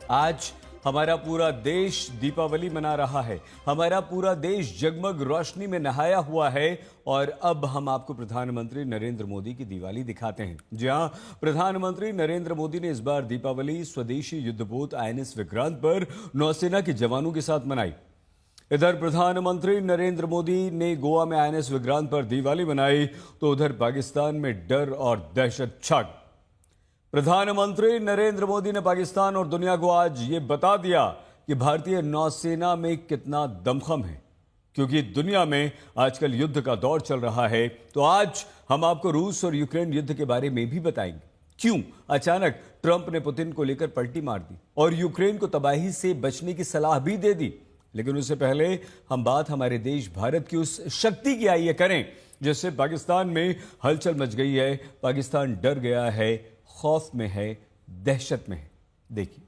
आज हमारा पूरा देश दीपावली मना रहा है। हमारा पूरा देश जगमग रोशनी में नहाया हुआ है। और अब हम आपको प्रधानमंत्री नरेंद्र मोदी की दिवाली दिखाते हैं। जी हां, प्रधानमंत्री नरेंद्र मोदी ने इस बार दीपावली स्वदेशी युद्धपोत आईएनएस विक्रांत पर नौसेना के जवानों के साथ मनाई। इधर प्रधानमंत्री नरेंद्र मोदी ने गोवा में आईएनएस विक्रांत पर दिवाली मनाई तो उधर पाकिस्तान में डर और दहशत छा गई। प्रधानमंत्री नरेंद्र मोदी ने पाकिस्तान और दुनिया को आज ये बता दिया कि भारतीय नौसेना में कितना दमखम है, क्योंकि दुनिया में आजकल युद्ध का दौर चल रहा है। तो आज हम आपको रूस और यूक्रेन युद्ध के बारे में भी बताएंगे। क्यों अचानक ट्रंप ने पुतिन को लेकर पलटी मार दी और यूक्रेन को तबाही से बचने की सलाह भी दे दी। लेकिन उससे पहले हम बात हमारे देश भारत की उस शक्ति की आइए करें जिससे पाकिस्तान में हलचल मच गई है। पाकिस्तान डर गया है, खौफ में है, दहशत में है। देखिए,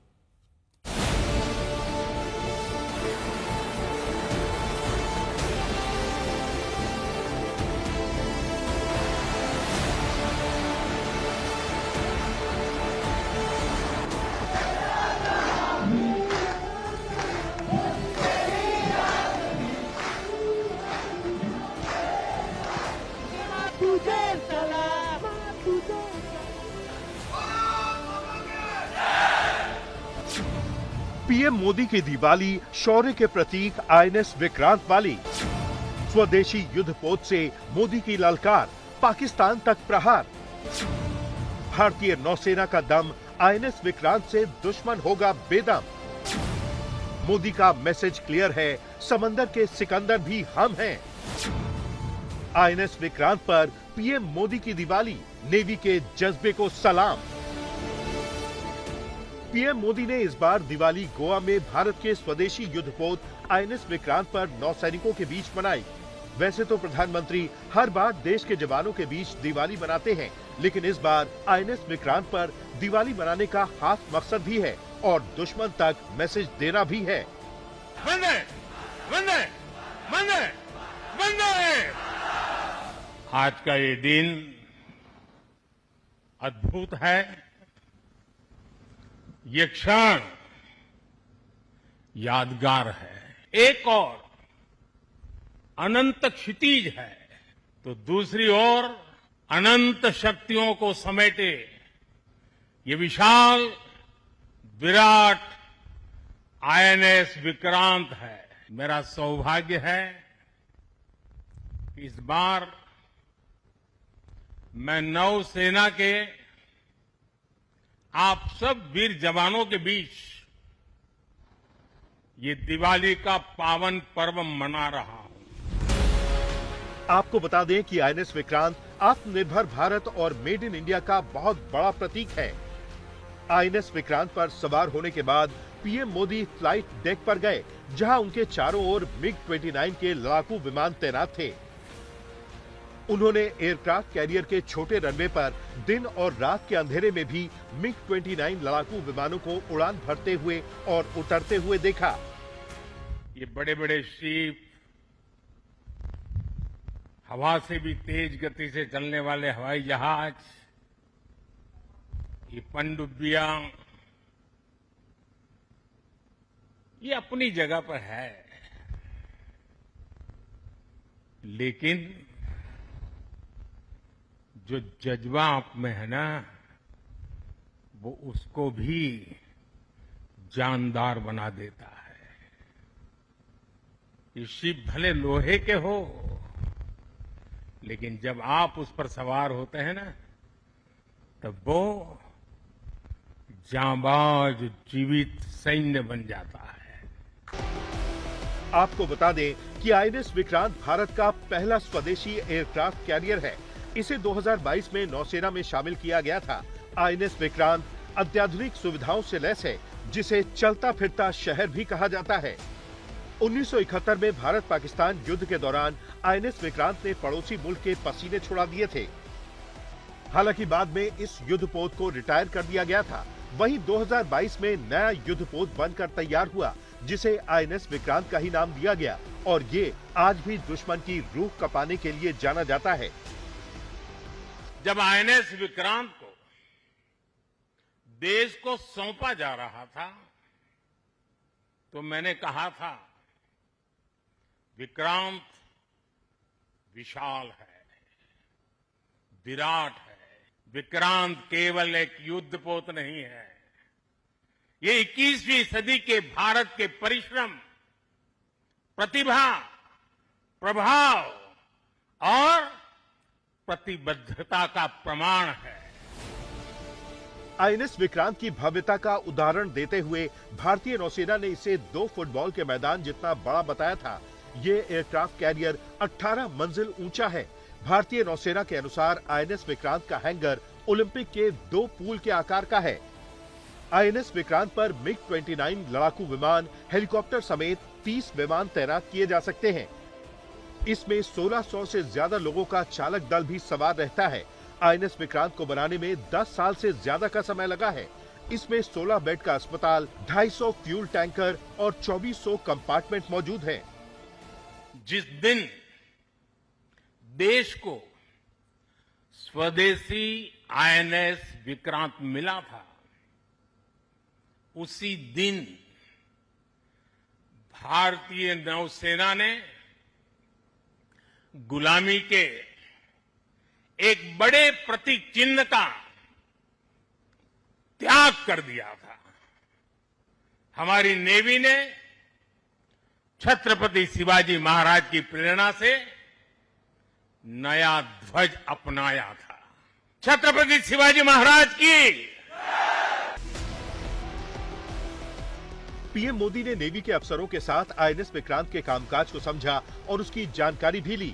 पीएम मोदी की दिवाली शौर्य के प्रतीक आईएनएस विक्रांत वाली। स्वदेशी युद्धपोत से मोदी की ललकार, पाकिस्तान तक प्रहार। भारतीय नौसेना का दम, आईएनएस विक्रांत से दुश्मन होगा बेदम। मोदी का मैसेज क्लियर है, समंदर के सिकंदर भी हम हैं। आईएनएस विक्रांत पर पीएम मोदी की दिवाली, नेवी के जज्बे को सलाम। पीएम मोदी ने इस बार दिवाली गोवा में भारत के स्वदेशी युद्धपोत आईएनएस विक्रांत पर नौसैनिकों के बीच मनाई। वैसे तो प्रधानमंत्री हर बार देश के जवानों के बीच दिवाली मनाते हैं, लेकिन इस बार आईएनएस विक्रांत पर दिवाली मनाने का खास मकसद भी है और दुश्मन तक मैसेज देना भी है। वंदे वंदे वंदे वंदे। आज का ये दिन अद्भुत है। ये क्षण यादगार है। एक और अनंत क्षितिज है तो दूसरी ओर अनंत शक्तियों को समेटे ये विशाल विराट आईएनएस विक्रांत है। मेरा सौभाग्य है कि इस बार मैं नौसेना के आप सब वीर जवानों के बीच ये दिवाली का पावन पर्व मना रहा हूं। आपको बता दें कि आईएनएस विक्रांत आत्मनिर्भर भारत और मेड इन इंडिया का बहुत बड़ा प्रतीक है। आईएनएस विक्रांत पर सवार होने के बाद पीएम मोदी फ्लाइट डेक पर गए, जहां उनके चारों ओर मिग-29 के लड़ाकू विमान तैनात थे। उन्होंने एयरक्राफ्ट कैरियर के छोटे रनवे पर दिन और रात के अंधेरे में भी मिग-29 लड़ाकू विमानों को उड़ान भरते हुए और उतरते हुए देखा। ये बड़े बड़े शिप, हवा से भी तेज गति से चलने वाले हवाई जहाज, ये पनडुब्बियां, ये अपनी जगह पर है, लेकिन जो जज्बा आप में है ना, वो उसको भी जानदार बना देता है। ये शिप भले लोहे के हो, लेकिन जब आप उस पर सवार होते हैं ना, तब वो जांबाज जीवित सैन्य बन जाता है। आपको बता दें कि आईएनएस विक्रांत भारत का पहला स्वदेशी एयरक्राफ्ट कैरियर है। इसे 2022 में नौसेना में शामिल किया गया था। आईएनएस विक्रांत अत्याधुनिक सुविधाओं से लैस है, जिसे चलता फिरता शहर भी कहा जाता है। 1971 में भारत पाकिस्तान युद्ध के दौरान आईएनएस विक्रांत ने पड़ोसी मुल्क के पसीने छुड़ा दिए थे। हालांकि बाद में इस युद्धपोत को रिटायर कर दिया गया था। वहीं 2022 में नया युद्धपोत बनकर तैयार हुआ, जिसे आईएनएस विक्रांत का ही नाम दिया गया और ये आज भी दुश्मन की रूह कपाने के लिए जाना जाता है। जब आईएनएस विक्रांत को देश को सौंपा जा रहा था, तो मैंने कहा था, विक्रांत विशाल है, विराट है। विक्रांत केवल एक युद्धपोत नहीं है, ये 21वीं सदी के भारत के परिश्रम, प्रतिभा, प्रभाव और प्रतिबद्धता का प्रमाण है। आईएनएस विक्रांत की भव्यता का उदाहरण देते हुए भारतीय नौसेना ने इसे 2 फुटबॉल के मैदान जितना बड़ा बताया था। ये एयरक्राफ्ट कैरियर 18 मंजिल ऊंचा है। भारतीय नौसेना के अनुसार आईएनएस विक्रांत का हैंगर ओलंपिक के 2 पूल के आकार का है। आईएनएस विक्रांत पर मिग-29 लड़ाकू विमान, हेलीकॉप्टर समेत 30 विमान तैनात किए जा सकते हैं। इसमें 1600 से ज्यादा लोगों का चालक दल भी सवार रहता है। आईएनएस विक्रांत को बनाने में 10 साल से ज्यादा का समय लगा है। इसमें 16 बेड का अस्पताल, 250 फ्यूल टैंकर और 2400 कंपार्टमेंट मौजूद हैं। जिस दिन देश को स्वदेशी आईएनएस विक्रांत मिला था, उसी दिन भारतीय नौसेना ने गुलामी के एक बड़े प्रतीक चिन्ह का त्याग कर दिया था। हमारी नेवी ने छत्रपति शिवाजी महाराज की प्रेरणा से नया ध्वज अपनाया था। छत्रपति शिवाजी महाराज की। पीएम मोदी ने नेवी के अफसरों के साथ आईएनएस विक्रांत के कामकाज को समझा और उसकी जानकारी भी ली।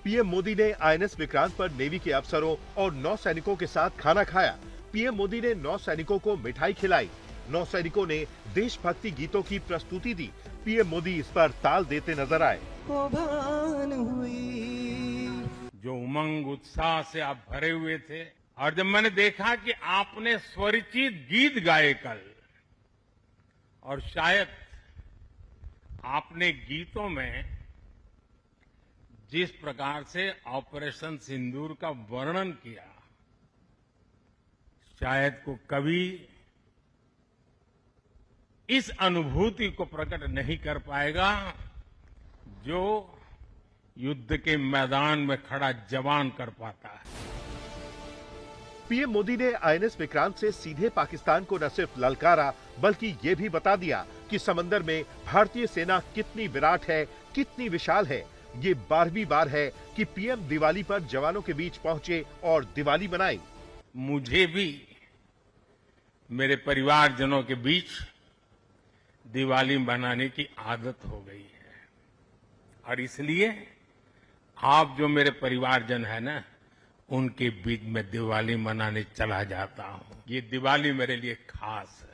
पीएम मोदी ने आईएनएस विक्रांत पर नेवी के अफसरों और नौसैनिकों के साथ खाना खाया। पीएम मोदी ने नौसैनिकों को मिठाई खिलाई। नौसैनिकों ने देशभक्ति गीतों की प्रस्तुति दी। पीएम मोदी इस पर ताल देते नजर आए। जो उमंग उत्साह से आप भरे हुए थे, और जब मैंने देखा कि आपने स्वरचित गीत गाए कल, और शायद आपने गीतों में जिस प्रकार से ऑपरेशन सिंदूर का वर्णन किया, शायद को कभी इस अनुभूति को प्रकट नहीं कर पाएगा जो युद्ध के मैदान में खड़ा जवान कर पाता है। पीएम मोदी ने आईएनएस विक्रांत से सीधे पाकिस्तान को न सिर्फ ललकारा, बल्कि ये भी बता दिया कि समंदर में भारतीय सेना कितनी विराट है, कितनी विशाल है। ये 12वीं बार है कि पीएम दिवाली पर जवानों के बीच पहुंचे और दिवाली मनाई। मुझे भी मेरे परिवारजनों के बीच दिवाली मनाने की आदत हो गई है, और इसलिए आप जो मेरे परिवारजन है ना, उनके बीच में दिवाली मनाने चला जाता हूं। ये दिवाली मेरे लिए खास है।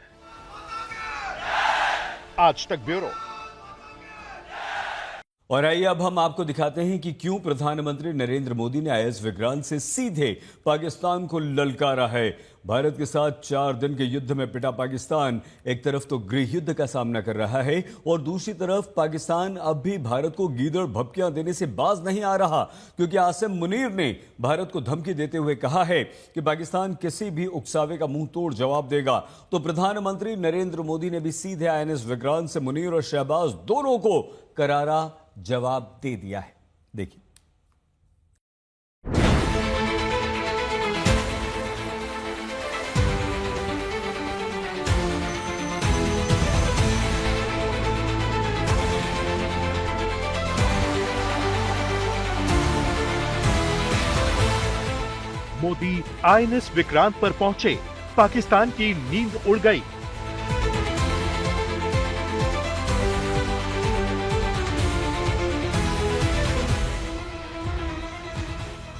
आज तक ब्यूरो। और आइए अब हम आपको दिखाते हैं कि क्यों प्रधानमंत्री नरेंद्र मोदी ने आईएनएस विक्रांत से सीधे पाकिस्तान को ललकारा है। भारत के साथ 4 दिन के युद्ध में पिटा पाकिस्तान एक तरफ तो गृह युद्ध का सामना कर रहा है, और दूसरी तरफ पाकिस्तान अब भी भारत को गीदड़ भपकियां देने से बाज नहीं आ रहा, क्योंकि आसिम मुनीर ने भारत को धमकी देते हुए कहा है कि पाकिस्तान किसी भी उकसावे का मुंह तोड़ जवाब देगा। तो प्रधानमंत्री नरेंद्र मोदी ने भी सीधे आईएनएस विक्रांत से मुनीर और शहबाज दोनों को करारा जवाब दे दिया है। देखिए। मोदी आईएनएस विक्रांत पर पहुंचे, पाकिस्तान की नींद उड़ गई।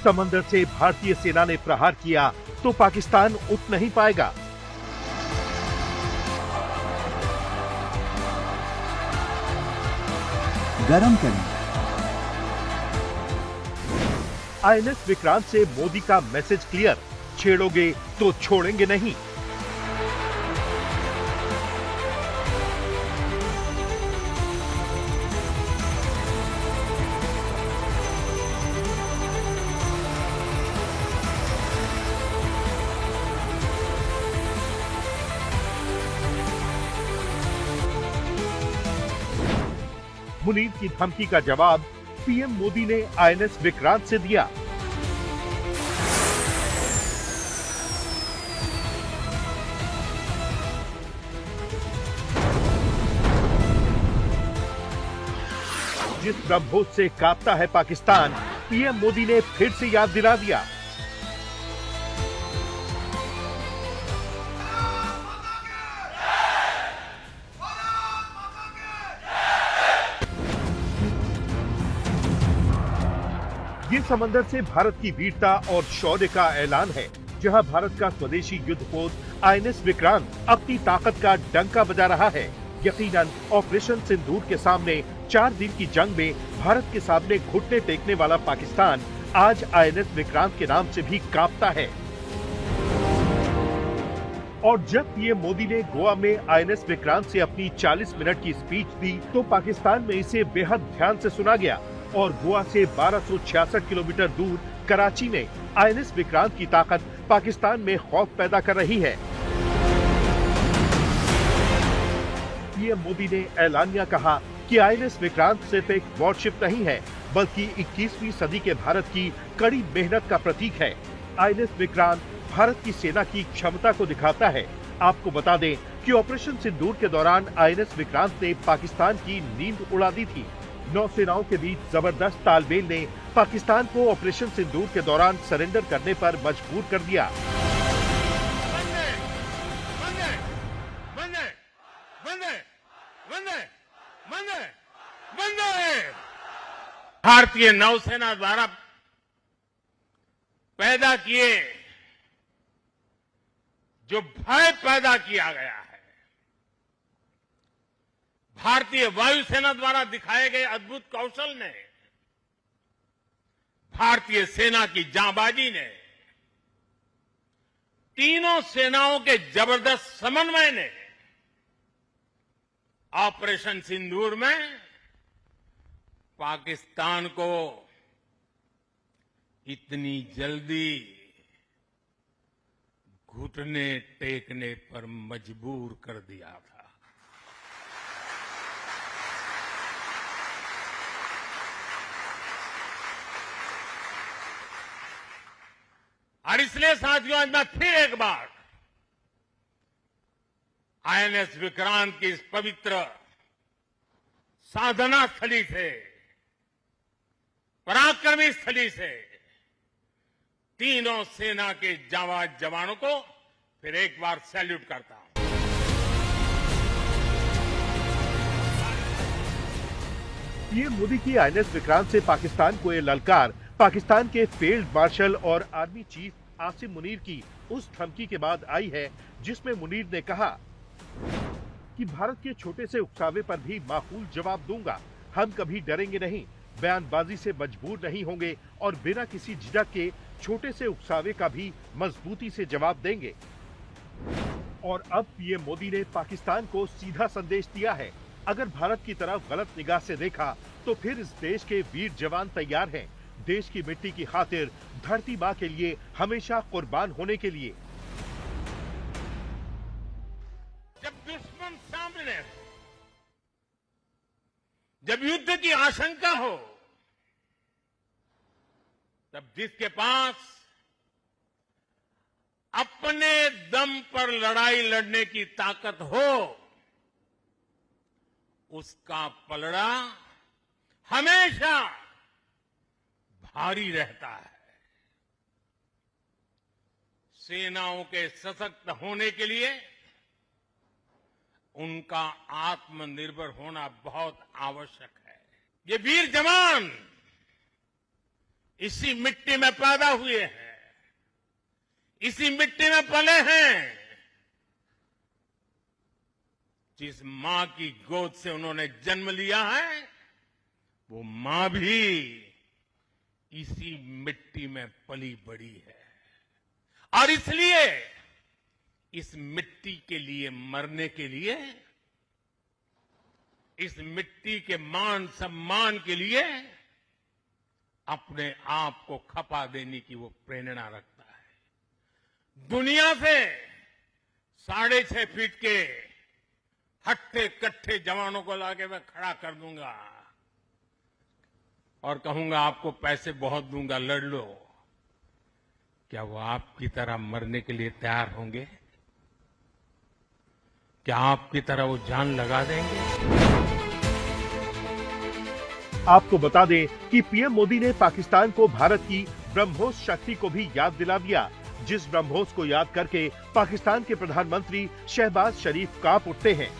समंदर से भारतीय सेना ने प्रहार किया तो पाकिस्तान उठ नहीं पाएगा। गरम करें। आईएनएस विक्रांत से मोदी का मैसेज क्लियर, छेड़ोगे तो छोड़ेंगे नहीं। मुनीर की धमकी का जवाब पीएम मोदी ने आईएनएस विक्रांत से दिया। जिस ब्रह्मोस से कांपता है पाकिस्तान, पीएम मोदी ने फिर से याद दिला दिया। ये समंदर से भारत की वीरता और शौर्य का ऐलान है, जहां भारत का स्वदेशी युद्धपोत आईएनएस विक्रांत अपनी ताकत का डंका बजा रहा है। यकीनन ऑपरेशन सिंदूर के सामने 4 दिन की जंग में भारत के सामने घुटने टेकने वाला पाकिस्तान आज आईएनएस विक्रांत के नाम से भी कांपता है। और जब पीएम मोदी ने गोवा में आईएनएस विक्रांत से अपनी 40 मिनट की स्पीच दी, तो पाकिस्तान में इसे बेहद ध्यान से सुना गया और गोवा से 1266 किलोमीटर दूर कराची में आईएनएस विक्रांत की ताकत पाकिस्तान में खौफ पैदा कर रही है। पीएम मोदी ने ऐलानिया कहा कि आईएनएस विक्रांत सिर्फ एक वॉरशिप नहीं है, बल्कि 21वीं सदी के भारत की कड़ी मेहनत का प्रतीक है। आईएनएस विक्रांत भारत की सेना की क्षमता को दिखाता है। आपको बता दें कि ऑपरेशन सिंदूर के दौरान आईएनएस विक्रांत ने पाकिस्तान की नींद उड़ा दी थी। नौसेनाओं के बीच जबरदस्त तालमेल ने पाकिस्तान को ऑपरेशन सिंदूर के दौरान सरेंडर करने पर मजबूर कर दिया। भारतीय नौसेना द्वारा पैदा किए जो भय पैदा किया गया है, भारतीय वायुसेना द्वारा दिखाए गए अद्भुत कौशल ने, भारतीय सेना की जांबाजी ने, तीनों सेनाओं के जबरदस्त समन्वय ने ऑपरेशन सिंदूर में पाकिस्तान को इतनी जल्दी घुटने टेकने पर मजबूर कर दिया था। और इसलिए साथियों, आज मैं फिर एक बार आईएनएस विक्रांत की इस पवित्र साधना स्थली से, पराक्रमी स्थली से तीनों सेना के जांबाज जवानों को फिर एक बार सैल्यूट करता हूं। पीएम मोदी की आईएनएस विक्रांत से पाकिस्तान को ये ललकार पाकिस्तान के फील्ड मार्शल और आर्मी चीफ आसिम मुनीर की उस धमकी के बाद आई है, जिसमें मुनीर ने कहा कि भारत के छोटे से उकसावे पर भी माकूल जवाब दूंगा। हम कभी डरेंगे नहीं, बयानबाजी से मजबूर नहीं होंगे और बिना किसी झिझक के छोटे से उकसावे का भी मजबूती से जवाब देंगे। और अब पीएम मोदी ने पाकिस्तान को सीधा संदेश दिया है, अगर भारत की तरफ गलत निगाह से देखा तो फिर इस देश के वीर जवान तैयार हैं, देश की मिट्टी की खातिर धरती मां के लिए हमेशा कुर्बान होने के लिए। जब दुश्मन सामने हो, जब युद्ध की आशंका हो, तब जिसके पास अपने दम पर लड़ाई लड़ने की ताकत हो, उसका पलड़ा हमेशा भारी रहता है। सेनाओं के सशक्त होने के लिए उनका आत्मनिर्भर होना बहुत आवश्यक है। ये वीर जवान इसी मिट्टी में पैदा हुए हैं, इसी मिट्टी में पले हैं। जिस मां की गोद से उन्होंने जन्म लिया है, वो मां भी इसी मिट्टी में पली बड़ी है। और इसलिए इस मिट्टी के लिए मरने के लिए, इस मिट्टी के मान सम्मान के लिए अपने आप को खपा देने की वो प्रेरणा रखता है। दुनिया से 6.5 फीट के हट्टे कट्टे जवानों को लाके मैं खड़ा कर दूंगा, और कहूंगा आपको पैसे बहुत दूंगा, लड़ लो, क्या वो आपकी तरह मरने के लिए तैयार होंगे? क्या आपकी तरह वो जान लगा देंगे? आपको बता दें कि पीएम मोदी ने पाकिस्तान को भारत की ब्रह्मोस शक्ति को भी याद दिला दिया, जिस ब्रह्मोस को याद करके पाकिस्तान के प्रधानमंत्री शहबाज शरीफ कांप उठते हैं।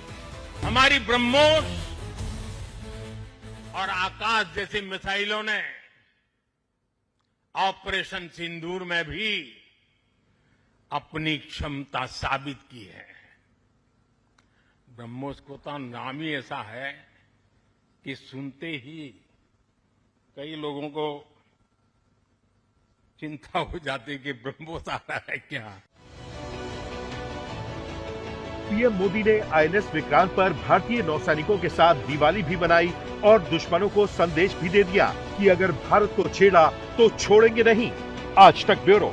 हमारी ब्रह्मोस और आकाश जैसी मिसाइलों ने ऑपरेशन सिंदूर में भी अपनी क्षमता साबित की है। ब्रह्मोस को तो नाम ही ऐसा है कि सुनते ही कई लोगों को चिंता हो जाती कि ब्रह्मोस आ रहा है क्या। पीएम मोदी ने आईएनएस विक्रांत पर भारतीय नौसैनिकों के साथ दिवाली भी मनाई और दुश्मनों को संदेश भी दे दिया कि अगर भारत को छेड़ा तो छोड़ेंगे नहीं। आज तक ब्यूरो।